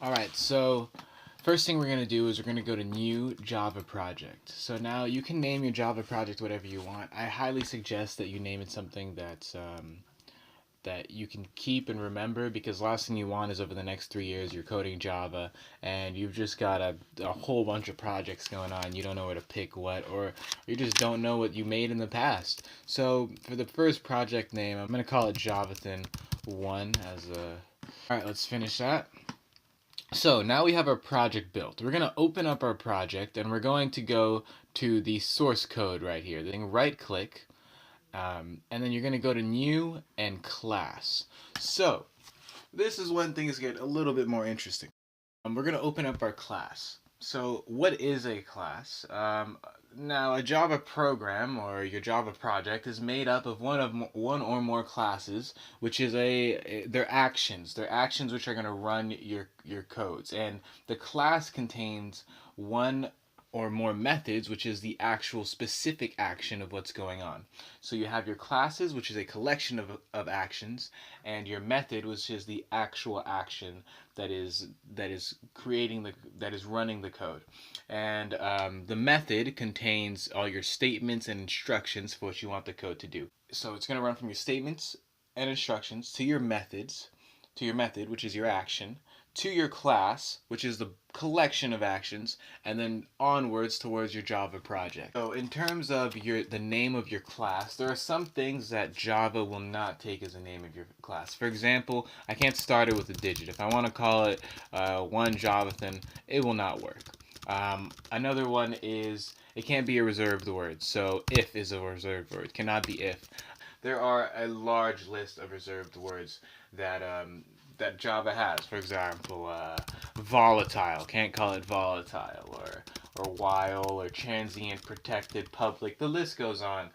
Alright, so first thing we're going to do is we're going to go to New Java Project. So now you can name your Java project whatever you want. I highly suggest that you name it something that you can keep and remember, because last thing you want is over the next 3 years you're coding Java and you've just got a whole bunch of projects going on. You don't know where to pick what, or you just don't know what you made in the past. So for the first project name, I'm going to call it JAVATHAN 1 as a... Alright, let's finish that. So now we have our project built. We're going to open up our project and we're going to go to the source code right here. Then right click, and then you're going to go to new and class. So this is when things get a little bit more interesting. We're going to open up our class. So what is a class? Now a Java program or your Java project is made up of one or more classes, which is their actions which are going to run your codes, and the class contains one or more methods, which is the actual specific action of what's going on. So you have your classes, which is a collection of actions, and your method, which is the actual action that is running the code. And the method contains all your statements and instructions for what you want the code to do. So it's going to run from your statements and instructions to your methods, to your method, which is your action, to your class, which is the collection of actions, and then onwards towards your Java project. So in terms of the name of your class, there are some things that Java will not take as a name of your class. For example, I can't start it with a digit. If I want to call it one JAVATHAN, it will not work. Another one is it can't be a reserved word. So if is a reserved word, cannot be if. There are a large list of reserved words that Java has. For example, volatile, can't call it volatile, or while, or transient, protected, public. The list goes on.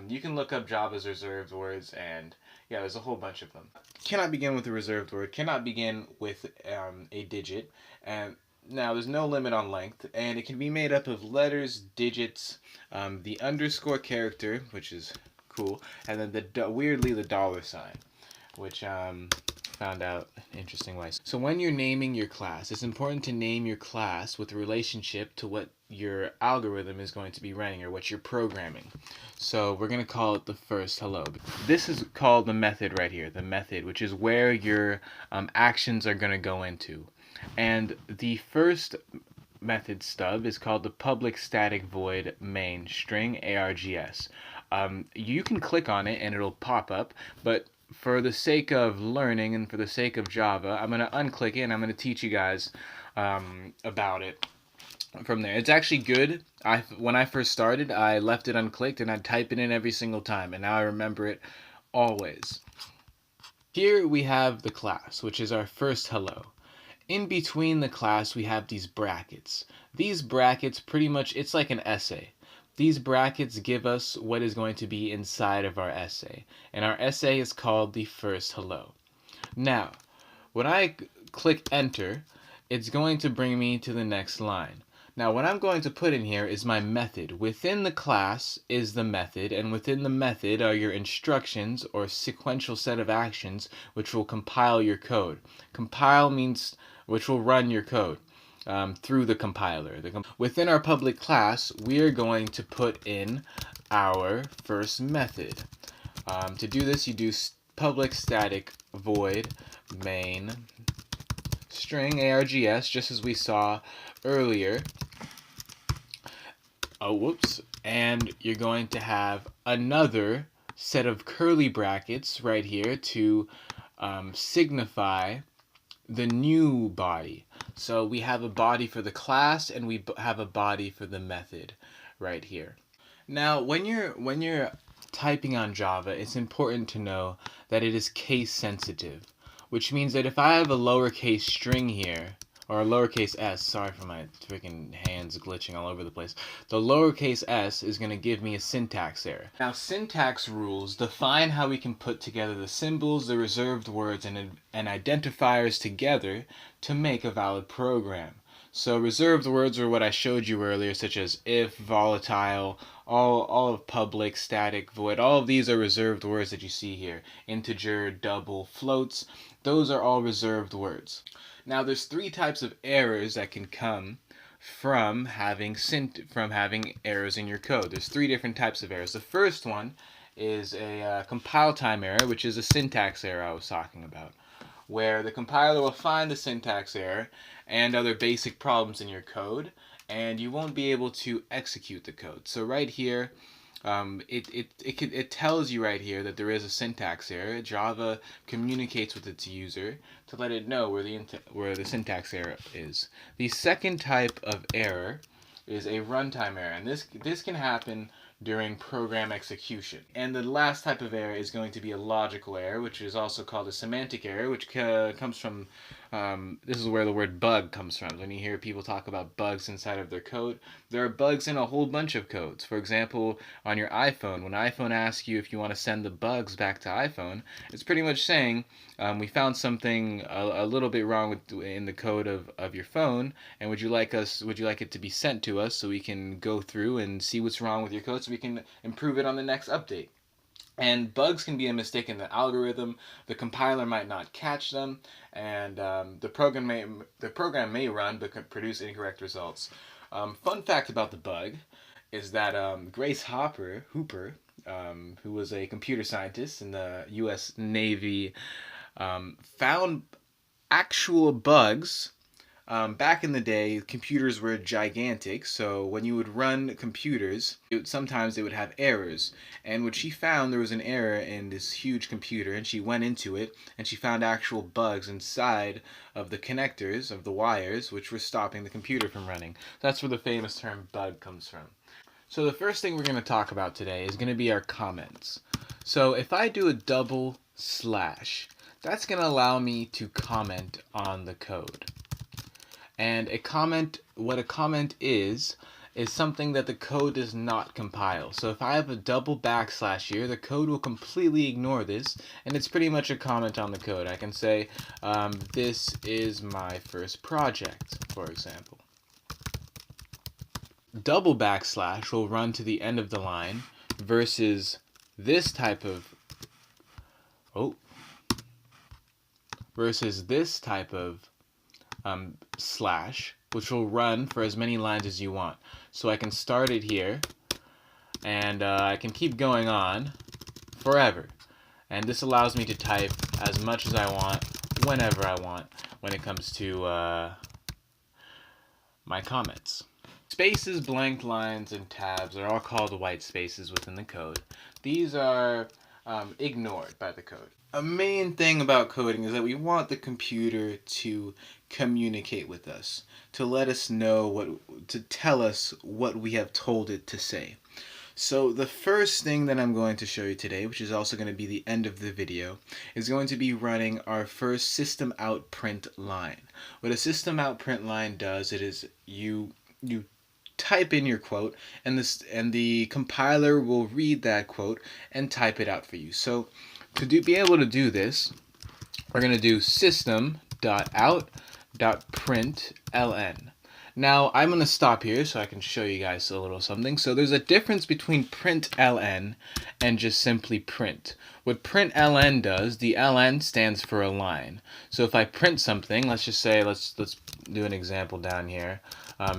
You can look up Java's reserved words, and yeah, there's a whole bunch of them. Cannot begin with a reserved word, cannot begin with a digit, and now there's no limit on length, and it can be made up of letters, digits, the underscore character, which is cool, and then weirdly the dollar sign, which found out interesting ways. So when you're naming your class, it's important to name your class with relationship to what your algorithm is going to be running, or what you're programming. So we're going to call it the first hello. This is called the method right here, the method, which is where your actions are going to go into. And the first method stub is called the public static void main string args. You can click on it and it'll pop up, but for the sake of learning and for the sake of Java, I'm going to unclick it and I'm going to teach you guys about it from there. It's actually good. When I first started, I left it unclicked and I'd type it in every single time, and now I remember it always. Here we have the class, which is our first hello. In between the class, we have these brackets. These brackets, pretty much, it's like an essay. These brackets give us what is going to be inside of our essay, and our essay is called the first hello. Now, when I click enter, it's going to bring me to the next line. Now, what I'm going to put in here is my method. Within the class is the method, and within the method are your instructions, or sequential set of actions, which will compile your code. Compile means which will run your code through the compiler. Within our public class, we are going to put in our first method. To do this, you do public static void main string args, just as we saw earlier. And you're going to have another set of curly brackets right here to signify the new body. So we have a body for the class and we have a body for the method right here. Now when you're typing on Java, it's important to know that it is case sensitive, which means that if I have a lowercase string here, or a lowercase s, sorry for my freaking hands glitching all over the place, the lowercase s is going to give me a syntax error. Now, syntax rules define how we can put together the symbols, the reserved words, and identifiers together to make a valid program. So reserved words are what I showed you earlier, such as if, volatile, all of public, static, void. All of these are reserved words that you see here. Integer, double, floats. Those are all reserved words. Now, there's three types of errors that can come from having errors in your code. There's three different types of errors. The first one is a compile time error, which is a syntax error I was talking about, where the compiler will find the syntax error and other basic problems in your code, and you won't be able to execute the code. So right here, it tells you right here that there is a syntax error. Java communicates with its user to let it know where the syntax error is. The second type of error is a runtime error, and this can happen during program execution. And the last type of error is going to be a logical error, which is also called a semantic error, which comes from, this is where the word bug comes from. When you hear people talk about bugs inside of their code, there are bugs in a whole bunch of codes. For example, on your iPhone, when iPhone asks you if you want to send the bugs back to iPhone, it's pretty much saying, we found something a little bit wrong in the code of your phone, and would you like it to be sent to us so we can go through and see what's wrong with your code so we can improve it on the next update. And bugs can be a mistake in the algorithm. The compiler might not catch them, and the program may run but could produce incorrect results. Fun fact about the bug is that Grace Hooper, who was a computer scientist in the U.S. Navy, found actual bugs. Back in the day, computers were gigantic, so when you would run computers, sometimes they would have errors. And what she found, there was an error in this huge computer, and she went into it, and she found actual bugs inside of the connectors, of the wires, which were stopping the computer from running. That's where the famous term bug comes from. So the first thing we're going to talk about today is going to be our comments. So if I do a double slash, that's going to allow me to comment on the code. And what a comment is something that the code does not compile. So if I have a double backslash here, the code will completely ignore this, and it's pretty much a comment on the code. I can say, this is my first project, for example. Double backslash will run to the end of the line versus this type of slash, which will run for as many lines as you want. So I can start it here, and I can keep going on forever. And this allows me to type as much as I want, whenever I want, when it comes to my comments. Spaces, blank lines, and tabs are all called white spaces within the code. These are ignored by the code. A main thing about coding is that we want the computer to communicate with us, to let us know to tell us what we have told it to say. So the first thing that I'm going to show you today, which is also going to be the end of the video, is going to be running our first system out print line. What a system out print line does, it is you type in your quote, and the compiler will read that quote and type it out for you. So to be able to do this, we're going to do system.out.println. Now, I'm going to stop here so I can show you guys a little something. So there's a difference between println and just simply print. What println does, the ln stands for a line. So if I print something, let's just say, let's do an example down here,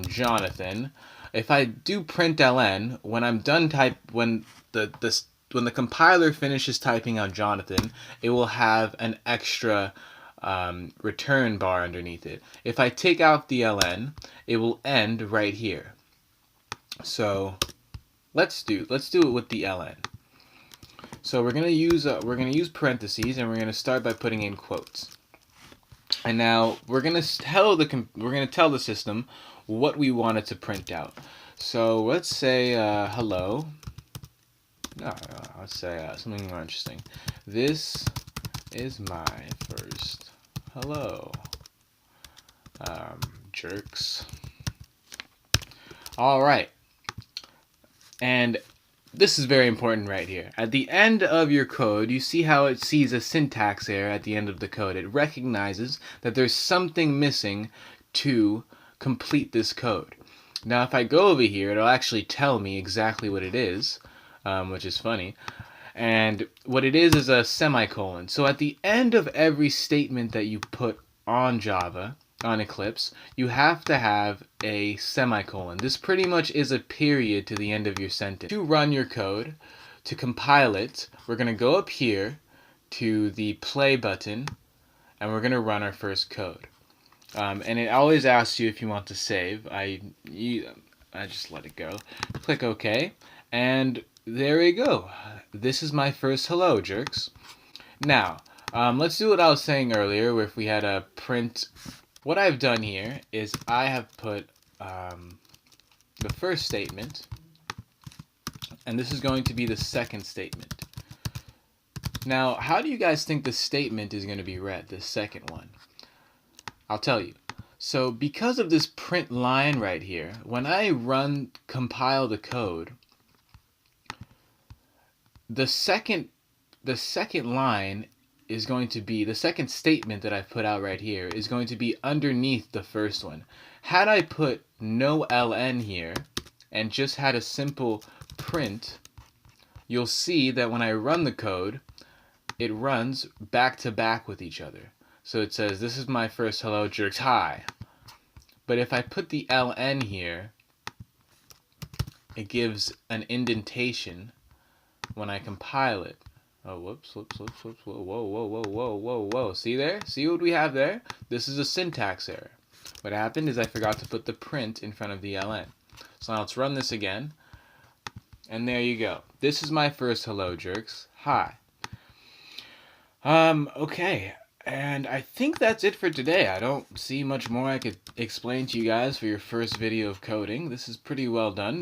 Jonathan. If I do println, when I'm done when the compiler finishes typing out Jonathan, it will have an extra return bar underneath it. If I take out the ln, it will end right here. So let's do it with the ln. So we're gonna use parentheses, and we're gonna start by putting in quotes. And now we're gonna tell the system what we want it to print out. So let's say hello. Let's say something more interesting. This is my first hello, jerks. All right, and this is very important right here. At the end of your code, you see how it sees a syntax error at the end of the code. It recognizes that there's something missing to complete this code. Now, if I go over here, it'll actually tell me exactly what it is, which is funny. And what it is a semicolon. So at the end of every statement that you put on Java, on Eclipse, you have to have a semicolon. This pretty much is a period to the end of your sentence. To run your code, to compile it, we're going to go up here to the play button, and we're going to run our first code. And it always asks you if you want to save. I just let it go. Click OK, and there we go. This is my first hello, jerks. Now, let's do what I was saying earlier, where if we had a print. What I've done here is I have put the first statement, and this is going to be the second statement. Now, how do you guys think the statement is going to be read, the second one? I'll tell you. So because of this print line right here, when I compile the code, the second line is going to be, the second statement that I've put out right here is going to be underneath the first one. Had I put no ln here and just had a simple print, you'll see that when I run the code, it runs back to back with each other. So it says, this is my first hello, jerks, hi. But if I put the ln here, it gives an indentation when I compile it. Oh, whoops, whoa. See there? See what we have there? This is a syntax error. What happened is I forgot to put the print in front of the ln. So now let's run this again. And there you go. This is my first hello, jerks. Hi. Okay. And I think that's it for today. I don't see much more I could explain to you guys for your first video of coding. This is pretty well done.